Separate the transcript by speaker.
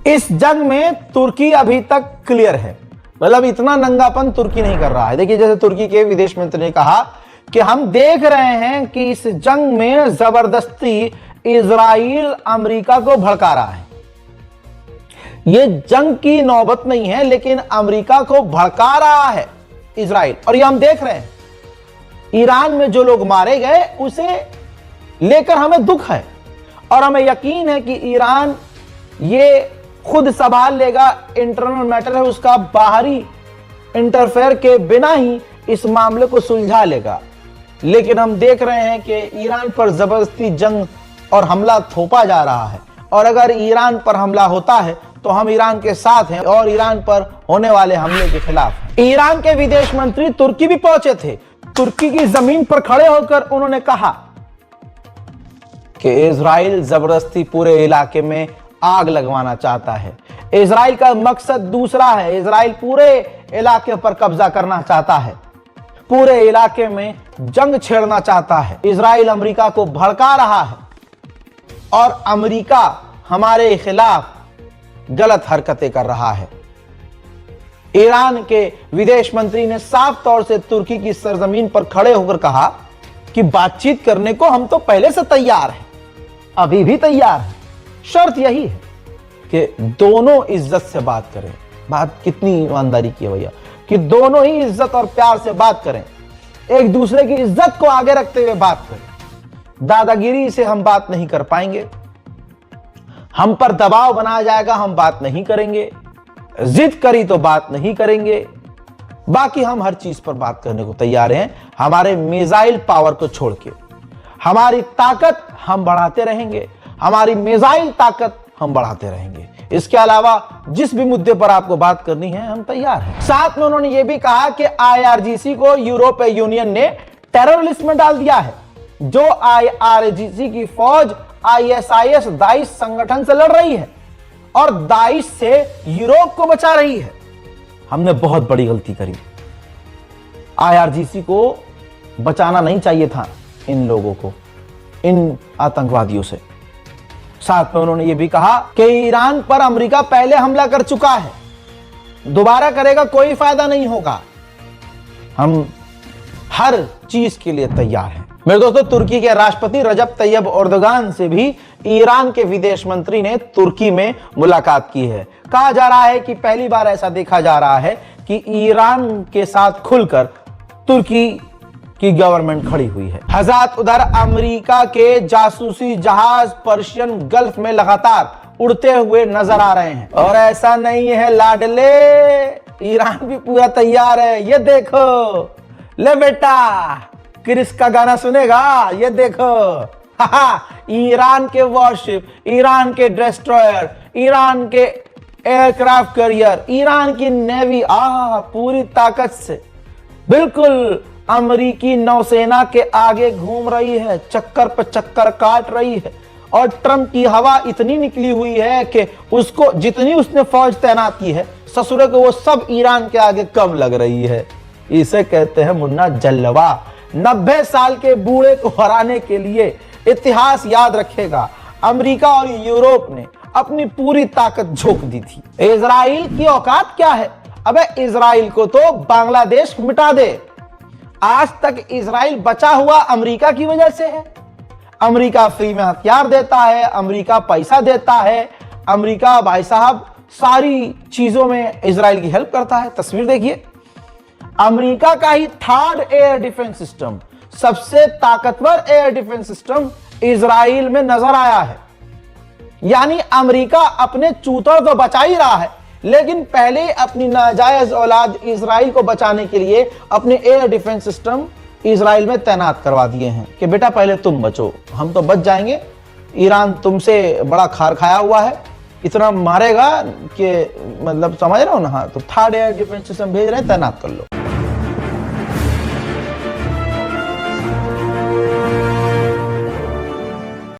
Speaker 1: इस जंग में तुर्की अभी तक क्लियर है, मतलब इतना नंगापन तुर्की नहीं कर रहा है। देखिए, जैसे तुर्की के विदेश मंत्री ने कहा कि हम देख रहे हैं कि इस जंग में जबरदस्ती इजराइल अमेरिका को भड़का रहा है। यह जंग की नौबत नहीं है, लेकिन अमेरिका को भड़का रहा है इजराइल। और ये हम देख रहे हैं, ईरान में जो लोग मारे गए उसे लेकर हमें दुख है और हमें यकीन है कि ईरान ये खुद संभाल लेगा। इंटरनल मैटर है उसका, बाहरी इंटरफेयर के बिना ही इस मामले को सुलझा लेगा। लेकिन हम देख रहे हैं कि ईरान पर जबरदस्ती जंग और हमला थोपा जा रहा है, और अगर ईरान पर हमला होता है तो हम ईरान के साथ हैं और ईरान पर होने वाले हमले के खिलाफ हैं। ईरान के विदेश मंत्री तुर्की भी पहुंचे थे। तुर्की की जमीन पर खड़े होकर उन्होंने कहा कि इजराइल जबरदस्ती पूरे इलाके में आग लगवाना चाहता है। इजराइल का मकसद दूसरा है। इजराइल पूरे इलाके पर कब्जा करना चाहता है, पूरे इलाके में जंग छेड़ना चाहता है। इजराइल अमेरिका को भड़का रहा है और अमेरिका हमारे खिलाफ गलत हरकतें कर रहा है। ईरान के विदेश मंत्री ने साफ तौर से तुर्की की सरजमीन पर खड़े होकर कहा कि बातचीत करने को हम तो पहले से तैयार हैं, अभी भी तैयार हैं। शर्त यही है कि दोनों इज्जत से बात करें। बात कितनी ईमानदारी की है भैया, कि दोनों ही इज्जत और प्यार से बात करें, एक दूसरे की इज्जत को आगे रखते हुए बात करें। दादागिरी से हम बात नहीं कर पाएंगे, हम पर दबाव बनाया जाएगा, हम बात नहीं करेंगे। जिद करी तो बात नहीं करेंगे। बाकी हम हर चीज पर बात करने को तैयार हैं। हमारे मिसाइल पावर को छोड़ के हमारी ताकत हम बढ़ाते रहेंगे, हमारी मिसाइल ताकत हम बढ़ाते रहेंगे। इसके अलावा जिस भी मुद्दे पर आपको बात करनी है हम तैयार हैं। साथ में उन्होंने यह भी कहा कि IRGC को यूरोपीय यूनियन ने टेरर लिस्ट में डाल दिया है। जो IRGC की फौज ISIS दाइश संगठन से लड़ रही है और दाइश से यूरोप को बचा रही है। हमने बहुत बड़ी गलती करी। IRGC को बचाना नहीं चाहिए था इन लोगों को, इन आतंकवादियों से। साथ में उन्होंने ये भी कहा कि ईरान पर अमेरिका पहले हमला कर चुका है, दोबारा करेगा कोई फायदा नहीं होगा। हम हर चीज के लिए तैयार हैं। मेरे दोस्तों, तुर्की के राष्ट्रपति रजब तैयब एर्दोगान से भी ईरान के विदेश मंत्री ने तुर्की में मुलाकात की है। कहा जा रहा है कि पहली बार ऐसा देखा जा रहा है कि ईरान के साथ खुलकर तुर्की की गवर्नमेंट खड़ी हुई है। हज़ात उधर अमेरिका के जासूसी जहाज पर्शियन गल्फ में लगातार उड़ते हुए नजर आ रहे हैं। और ऐसा नहीं है लाडले, ईरान भी पूरा तैयार है। ये देखो, ले बेटा, क्रिस का गाना सुनेगा, ये देखो। ईरान के वॉरशिप, ईरान के डिस्ट्रॉयर, ईरान के एयरक्राफ्ट कैरियर, ईरान की नेवी पूरी ताकत से बिल्कुल अमेरिकी नौसेना के आगे घूम रही है, चक्कर पर चक्कर काट रही है। और ट्रंप की हवा इतनी निकली हुई है कि उसको जितनी उसने फौज तैनात की है ससुरे को, वो सब ईरान के आगे कम लग रही है। इसे कहते हैं मुन्ना जलवा। 90 साल के बूढ़े को हराने के लिए इतिहास याद रखेगा, अमेरिका और यूरोप ने अपनी पूरी ताकत झोंक दी थी। इजराइल की औकात क्या है? अबे इजराइल को तो बांग्लादेश मिटा दे। आज तक इजराइल बचा हुआ अमेरिका की वजह से है। अमेरिका फ्री में हथियार देता है, अमेरिका पैसा देता है, अमेरिका भाई साहब सारी चीजों में इजराइल की हेल्प करता है। तस्वीर देखिए, अमेरिका का ही 3rd एयर डिफेंस सिस्टम, सबसे ताकतवर एयर डिफेंस सिस्टम इजराइल में नजर आया है। यानी अमेरिका अपने चूतर तो बचा ही रहा है, लेकिन पहले अपनी नाजायज औलाद इजराइल को बचाने के लिए अपने एयर डिफेंस सिस्टम इजराइल में तैनात करवा दिए हैं कि बेटा पहले तुम बचो, हम तो बच जाएंगे, ईरान तुमसे बड़ा खार खाया हुआ है, इतना मारेगा कि मतलब समझ रहे हो ना। तो 3rd एयर डिफेंस सिस्टम भेज रहे हैं, तैनात कर लो।